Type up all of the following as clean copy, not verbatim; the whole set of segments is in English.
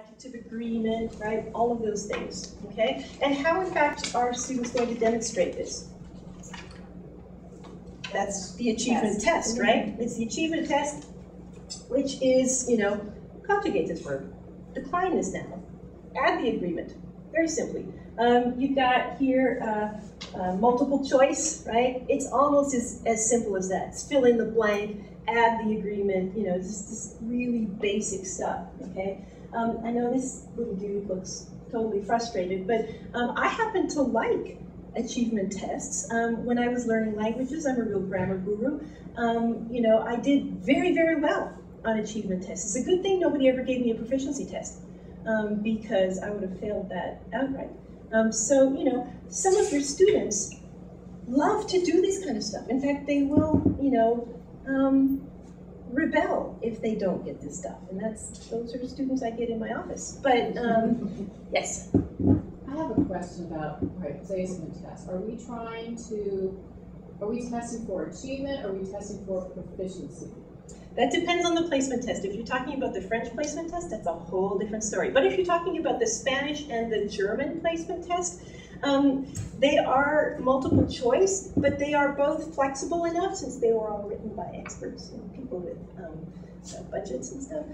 adjective agreement, right? All of those things, okay? And how, in fact, are students going to demonstrate this? That's the achievement test, right? It's the achievement test, which is, conjugate this verb. Decline this noun. Add the agreement, very simply. You've got here multiple choice, right? It's almost as simple as that. It's fill in the blank, add the agreement, just really basic stuff, okay? I know this little dude looks totally frustrated, but I happen to like achievement tests. When I was learning languages, I'm a real grammar guru. I did very, very well on achievement tests. It's a good thing nobody ever gave me a proficiency test because I would have failed that outright. Some of your students love to do this kind of stuff. In fact, they will, rebel if they don't get this stuff. And those are the students I get in my office. But, yes? I have a question about placement tests. Are we testing for achievement, or are we testing for proficiency? That depends on the placement test. If you're talking about the French placement test, that's a whole different story. But if you're talking about the Spanish and the German placement test, they are multiple choice, but they are both flexible enough, since they were all written by experts, people with budgets and stuff.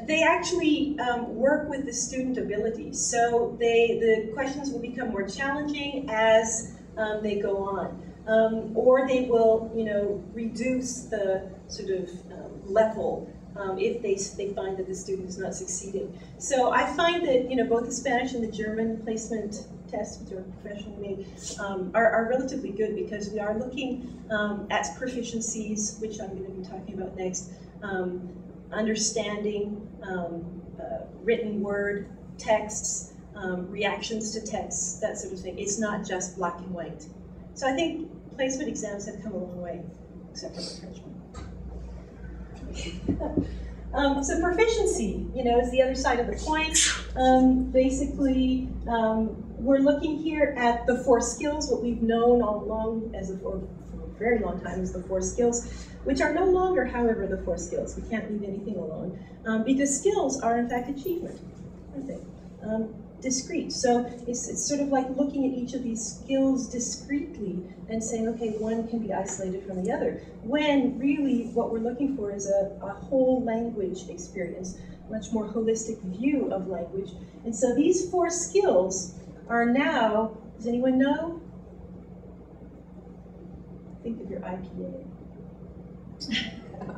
They actually work with the student abilities. So the questions will become more challenging as they go on. Or they will, reduce the sort of level if they find that the student is not succeeding. So I find that, both the Spanish and the German placement tests, which are professionally made, are relatively good, because we are looking at proficiencies, which I'm going to be talking about next, understanding written word, texts, reactions to texts, that sort of thing. It's not just black and white. So I think placement exams have come a long way, except for the French one. So proficiency, is the other side of the coin. Basically, we're looking here at the 4 skills, what we've known all along for a very long time as the 4 skills, which are no longer, however, the 4 skills. We can't leave anything alone, because skills are, in fact, achievement, aren't they? Discrete. So it's sort of like looking at each of these skills discretely and saying, okay, one can be isolated from the other, when really what we're looking for is a whole language experience, much more holistic view of language. And so these 4 skills are now, does anyone know? Think of your IPA.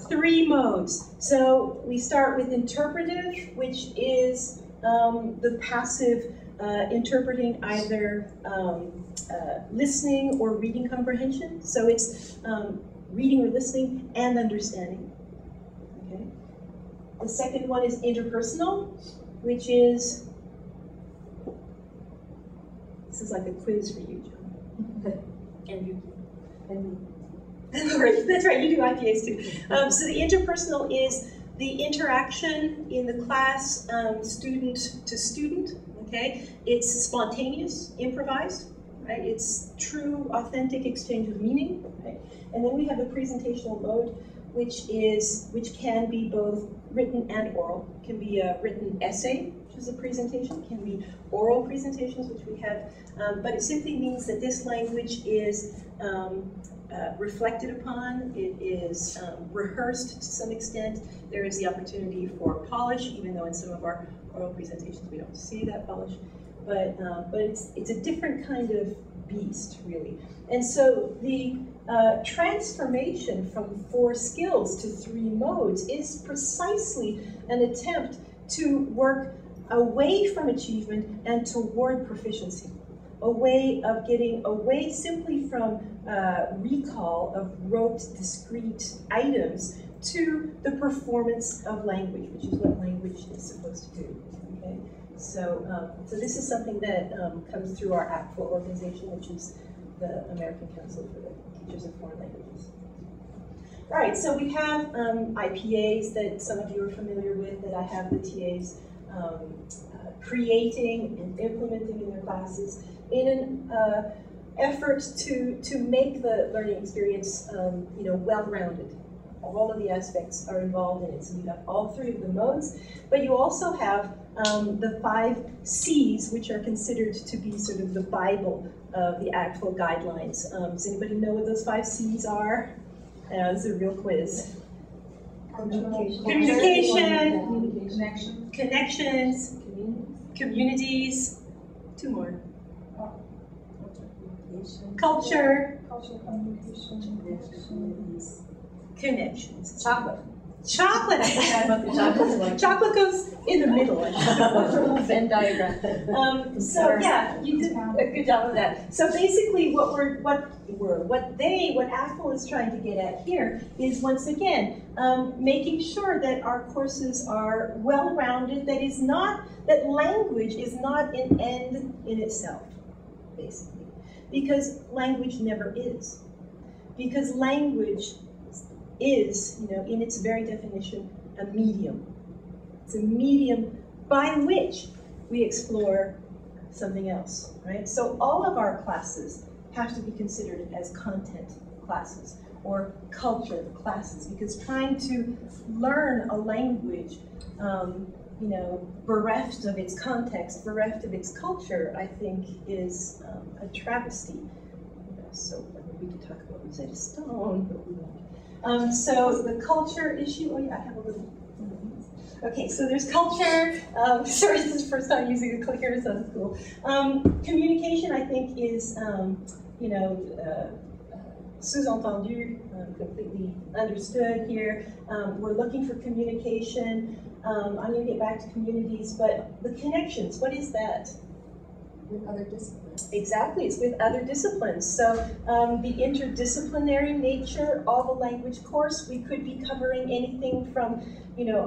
3 modes. So we start with interpretive, which is the passive interpreting either listening or reading comprehension. So it's reading or listening and understanding. Okay. The second one is interpersonal, which is, this is like a quiz for you, John. And you. And me. That's right, you do IPAs too. So the interpersonal is the interaction in the class, student to student, okay? It's spontaneous, improvised, right? It's true, authentic exchange of meaning, right? And then we have the presentational mode, which can be both written and oral. It can be a written essay, which is a presentation. It can be oral presentations, which we have. But it simply means that this language is reflected upon, it is rehearsed to some extent. There is the opportunity for polish, even though in some of our oral presentations we don't see that polish. But it's a different kind of beast, really. And so the transformation from 4 skills to 3 modes is precisely an attempt to work away from achievement and toward proficiency. A way of getting away simply from recall of rote, discrete items to the performance of language, which is what language is supposed to do. Okay, so this is something that comes through our ACTFL organization, which is the American Council for the Teachers of Foreign Languages. All right, so we have IPAs that some of you are familiar with, that I have the TAs creating and implementing in their classes, in an effort to make the learning experience well-rounded. all of the aspects are involved in it. So you have all three of the modes, but you also have the 5 C's, which are considered to be sort of the Bible of the actual guidelines. Does anybody know what those 5 C's are? This is a real quiz. Communication, connections, communities, 2 more. Culture, connections. Chocolate. Chocolate. Chocolate goes in the middle. Venn diagram. So yeah, you did a good job of that. So basically, what AFL is trying to get at here is, once again, making sure that our courses are well-rounded. That language is not an end in itself, basically, because language never is. Because language is, in its very definition, a medium. It's a medium by which we explore something else, right? So all of our classes have to be considered as content classes or culture classes, because trying to learn a language, bereft of its context, bereft of its culture, I think is a travesty. So we could talk about Rosetta Stone, but we won't. So the culture issue, oh yeah, I have a little. Okay, so there's culture. Sorry, this is the first time using a clicker, so that's cool. Communication, I think, is, sous-entendu, completely understood here. We're looking for communication. I'm going to get back to communities, but the connections, what is that? With other disciplines. Exactly, it's with other disciplines. So the interdisciplinary nature of a language course, we could be covering anything from,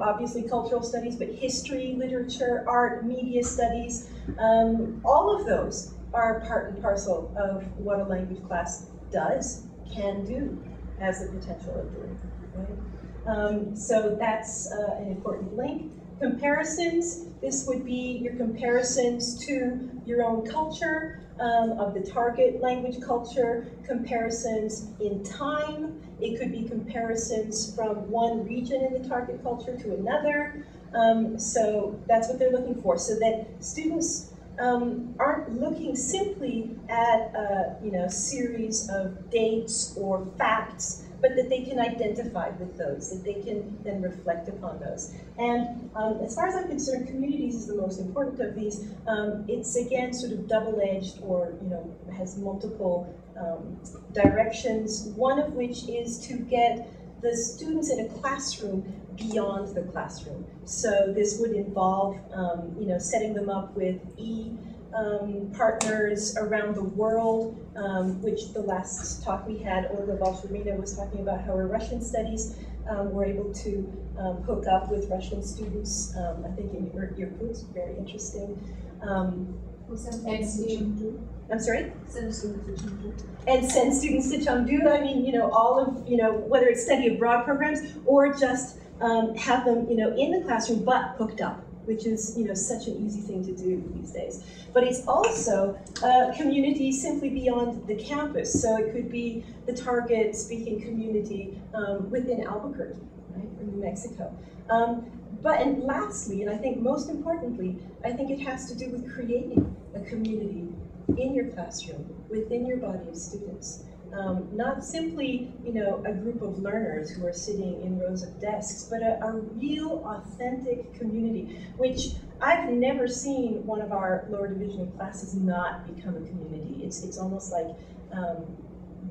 obviously cultural studies, but history, literature, art, media studies. All of those are part and parcel of what a language class can do, has the potential of doing, right? So that's an important link. Comparisons, this would be your comparisons to your own culture, of the target language culture, comparisons in time. It could be comparisons from one region in the target culture to another. So that's what they're looking for, so that students aren't looking simply at a series of dates or facts, but that they can identify with those, that they can then reflect upon those. And as far as I'm concerned, communities is the most important of these. It's again sort of double-edged, or has multiple directions, one of which is to get the students in a classroom beyond the classroom. So this would involve setting them up with partners around the world, which the last talk we had, Olga Balsharina was talking about how her Russian studies were able to hook up with Russian students, I think in Irkutsk, very interesting. I'm sorry? Send students to Chengdu. And send students to Chengdu. I mean, all of, whether it's study abroad programs or just have them, in the classroom but hooked up, which is, such an easy thing to do these days. But it's also community simply beyond the campus. So it could be the target speaking community within Albuquerque, right, or New Mexico. And lastly, and I think most importantly, I think it has to do with creating a community in your classroom, within your body of students. Not simply, a group of learners who are sitting in rows of desks, but a real, authentic community, which I've never seen one of our lower division classes not become a community. It's almost like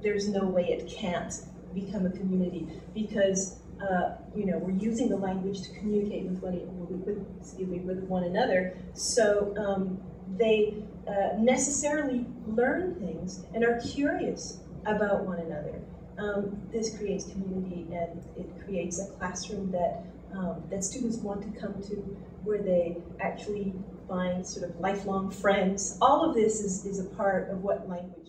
there's no way it can't become a community, because we're using the language to communicate with one another. So they necessarily learn things and are curious about one another. This creates community, and it creates a classroom that students want to come to, where they actually find sort of lifelong friends. All of this is a part of what language